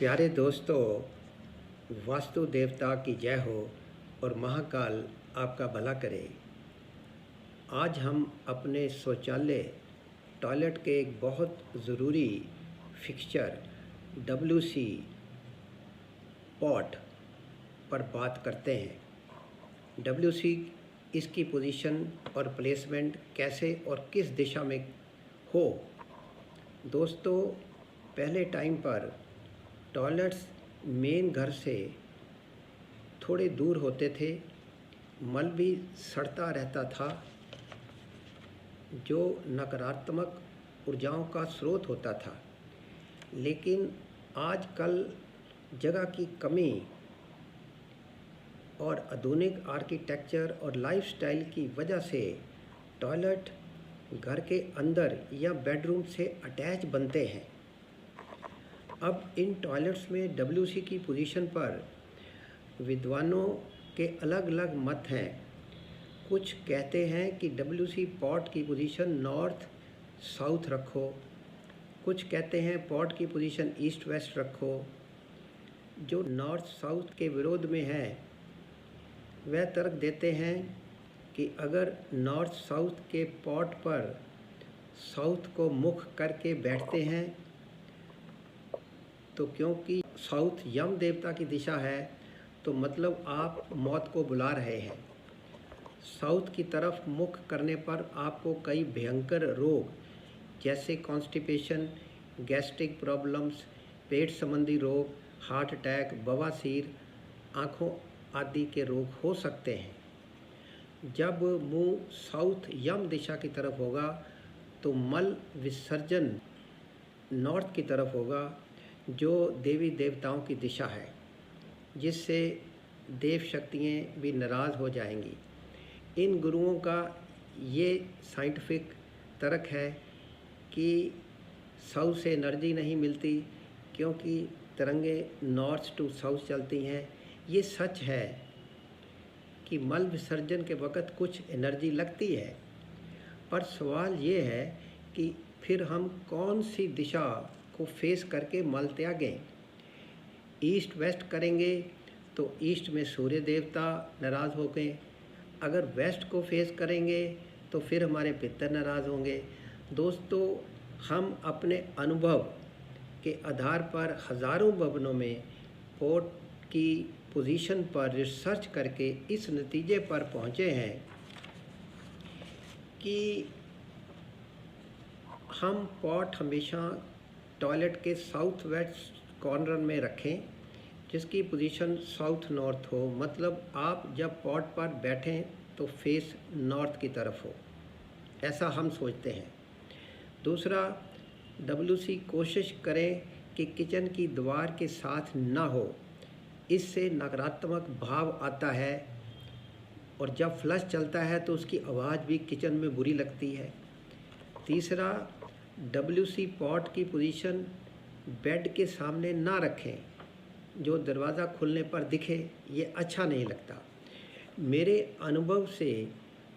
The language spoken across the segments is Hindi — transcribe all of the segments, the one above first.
प्यारे दोस्तों, वास्तु देवता की जय हो और महाकाल आपका भला करे। आज हम अपने शौचालय टॉयलेट के एक बहुत ज़रूरी फिक्सचर WC पॉट पर बात करते हैं। WC इसकी पोजीशन और प्लेसमेंट कैसे और किस दिशा में हो। दोस्तों, पहले टाइम पर टॉयलेट्स मेन घर से थोड़े दूर होते थे, मल भी सड़ता रहता था, जो नकारात्मक ऊर्जाओं का स्रोत होता था। लेकिन आजकल जगह की कमी और आधुनिक आर्किटेक्चर और लाइफस्टाइल की वजह से टॉयलेट घर के अंदर या बेडरूम से अटैच बनते हैं। अब इन टॉयलेट्स में WC की पोजीशन पर विद्वानों के अलग अलग मत हैं। कुछ कहते हैं कि WC पॉट की पोजीशन नॉर्थ साउथ रखो, कुछ कहते हैं पॉट की पोजीशन ईस्ट वेस्ट रखो। जो नॉर्थ साउथ के विरोध में है वह तर्क देते हैं कि अगर नॉर्थ साउथ के पॉट पर साउथ को मुख करके बैठते हैं तो क्योंकि साउथ यम देवता की दिशा है, तो मतलब आप मौत को बुला रहे हैं। साउथ की तरफ मुख करने पर आपको कई भयंकर रोग जैसे कॉन्स्टिपेशन, गैस्ट्रिक प्रॉब्लम्स, पेट संबंधी रोग, हार्ट अटैक, बवासीर, आँखों आदि के रोग हो सकते हैं। जब मुंह साउथ यम दिशा की तरफ होगा तो मल विसर्जन नॉर्थ की तरफ होगा, जो देवी देवताओं की दिशा है, जिससे देव शक्तियाँ भी नाराज़ हो जाएंगी। इन गुरुओं का ये साइंटिफिक तर्क है कि साउथ से एनर्जी नहीं मिलती क्योंकि तरंगे नॉर्थ टू साउथ चलती हैं। ये सच है कि मल विसर्जन के वक़्त कुछ एनर्जी लगती है, पर सवाल ये है कि फिर हम कौन सी दिशा को फेस करके मल त्यागें। ईस्ट वेस्ट करेंगे तो ईस्ट में सूर्य देवता नाराज़ हो गए, अगर वेस्ट को फेस करेंगे तो फिर हमारे पितर नाराज़ होंगे। दोस्तों, हम अपने अनुभव के आधार पर हज़ारों भवनों में पॉट की पोजीशन पर रिसर्च करके इस नतीजे पर पहुँचे हैं कि हम पॉट हमेशा टॉयलेट के साउथ वेस्ट कॉर्नर में रखें, जिसकी पोजीशन साउथ नॉर्थ हो। मतलब आप जब पॉट पर बैठें तो फेस नॉर्थ की तरफ हो, ऐसा हम सोचते हैं। दूसरा, WC कोशिश करें कि किचन की दीवार के साथ ना हो, इससे नकारात्मक भाव आता है और जब फ्लश चलता है तो उसकी आवाज़ भी किचन में बुरी लगती है। तीसरा, WC पॉट की पोजीशन बेड के सामने ना रखें, जो दरवाज़ा खुलने पर दिखे, ये अच्छा नहीं लगता। मेरे अनुभव से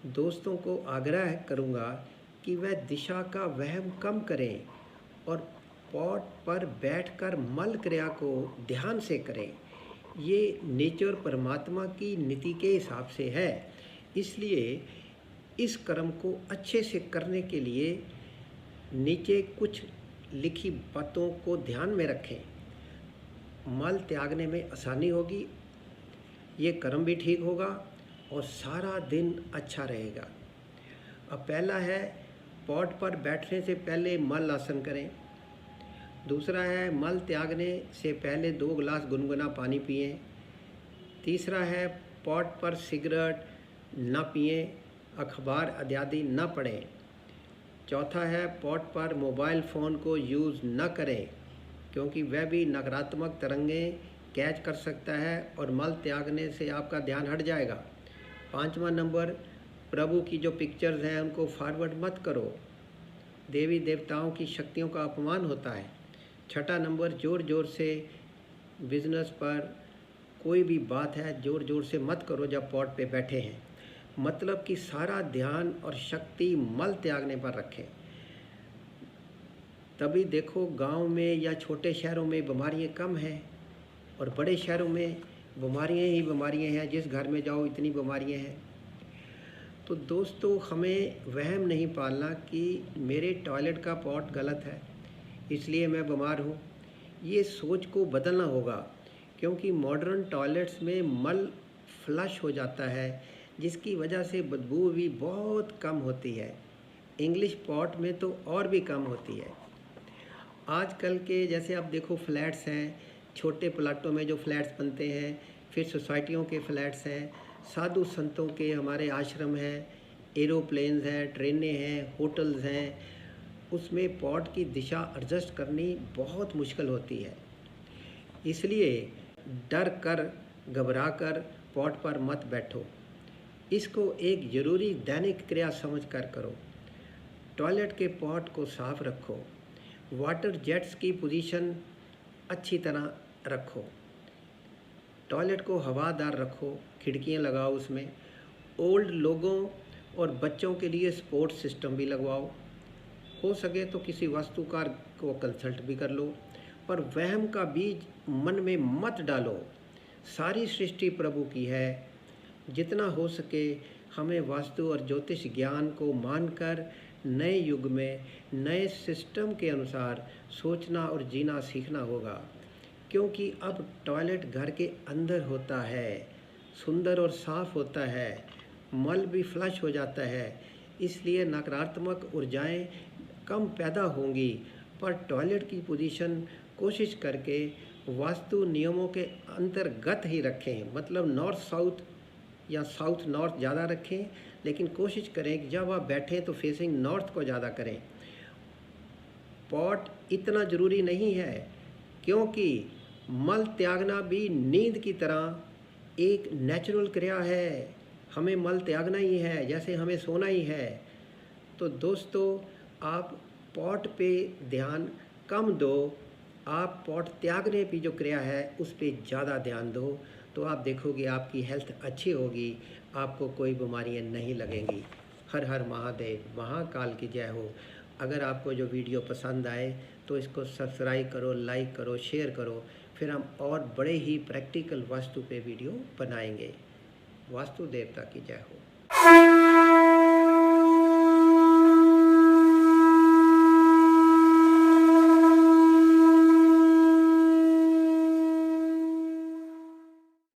दोस्तों को आग्रह करूँगा कि वह दिशा का वहम कम करें और पॉट पर बैठकर मल क्रिया को ध्यान से करें। ये नेचर परमात्मा की नीति के हिसाब से है, इसलिए इस कर्म को अच्छे से करने के लिए नीचे कुछ लिखी बातों को ध्यान में रखें। मल त्यागने में आसानी होगी, ये कर्म भी ठीक होगा और सारा दिन अच्छा रहेगा। अब पहला है, पॉट पर बैठने से पहले मल आसन करें। दूसरा है, मल त्यागने से पहले 2 गिलास गुनगुना पानी पिएं। तीसरा है, पॉट पर सिगरेट ना पिएं, अखबार इत्यादि ना पढ़ें। चौथा है, पॉट पर मोबाइल फ़ोन को यूज़ न करें क्योंकि वह भी नकारात्मक तरंगें कैच कर सकता है और मल त्यागने से आपका ध्यान हट जाएगा। 5वां नंबर, प्रभु की जो पिक्चर्स हैं उनको फॉरवर्ड मत करो, देवी देवताओं की शक्तियों का अपमान होता है। 6वां नंबर, ज़ोर ज़ोर से बिजनेस पर कोई भी बात है ज़ोर ज़ोर से मत करो जब पॉट पे बैठे हैं। मतलब कि सारा ध्यान और शक्ति मल त्यागने पर रखें। तभी देखो गांव में या छोटे शहरों में बीमारियां कम हैं और बड़े शहरों में बीमारियां ही बीमारियां हैं, जिस घर में जाओ इतनी बीमारियां हैं। तो दोस्तों, हमें वहम नहीं पालना कि मेरे टॉयलेट का पॉट गलत है इसलिए मैं बीमार हूँ। ये सोच को बदलना होगा, क्योंकि मॉडर्न टॉयलेट्स में मल फ्लश हो जाता है, जिसकी वजह से बदबू भी बहुत कम होती है। इंग्लिश पॉट में तो और भी कम होती है। आजकल के जैसे आप देखो फ्लैट्स हैं, छोटे प्लाटों में जो फ्लैट्स बनते हैं, फिर सोसाइटियों के फ्लैट्स हैं, साधु संतों के हमारे आश्रम हैं, एरोप्लेन्स हैं, ट्रेनें हैं, होटल्स हैं, उसमें पॉट की दिशा एडजस्ट करनी बहुत मुश्किल होती है। इसलिए डर कर, घबरा कर पॉट पर मत बैठो। इसको एक ज़रूरी दैनिक क्रिया समझ कर करो। टॉयलेट के पॉट को साफ रखो। वाटर जेट्स की पोजीशन अच्छी तरह रखो। टॉयलेट को हवादार रखो, खिड़कियां लगाओ उसमें। ओल्ड लोगों और बच्चों के लिए सपोर्ट सिस्टम भी लगवाओ। हो सके तो किसी वास्तुकार को कंसल्ट भी कर लो, पर वहम का बीज मन में मत डालो। सारी सृष्टि प्रभु की है। जितना हो सके हमें वास्तु और ज्योतिष ज्ञान को मानकर नए युग में नए सिस्टम के अनुसार सोचना और जीना सीखना होगा, क्योंकि अब टॉयलेट घर के अंदर होता है, सुंदर और साफ होता है, मल भी फ्लश हो जाता है, इसलिए नकारात्मक ऊर्जाएं कम पैदा होंगी। पर टॉयलेट की पोजीशन कोशिश करके वास्तु नियमों के अंतर्गत ही रखें, मतलब नॉर्थ साउथ या साउथ नॉर्थ ज़्यादा रखें, लेकिन कोशिश करें कि जब आप बैठें तो फेसिंग नॉर्थ को ज़्यादा करें। पॉट इतना ज़रूरी नहीं है, क्योंकि मल त्यागना भी नींद की तरह एक नेचुरल क्रिया है। हमें मल त्यागना ही है, जैसे हमें सोना ही है। तो दोस्तों, आप पॉट पे ध्यान कम दो, आप पॉट त्यागने की जो क्रिया है उस पर ज़्यादा ध्यान दो, तो आप देखोगे आपकी हेल्थ अच्छी होगी, आपको कोई बीमारियां नहीं लगेंगी। हर हर महादेव, महाकाल की जय हो। अगर आपको जो वीडियो पसंद आए तो इसको सब्सक्राइब करो, लाइक करो, शेयर करो। फिर हम और बड़े ही प्रैक्टिकल वास्तु पे वीडियो बनाएंगे। वास्तु देवता की जय हो।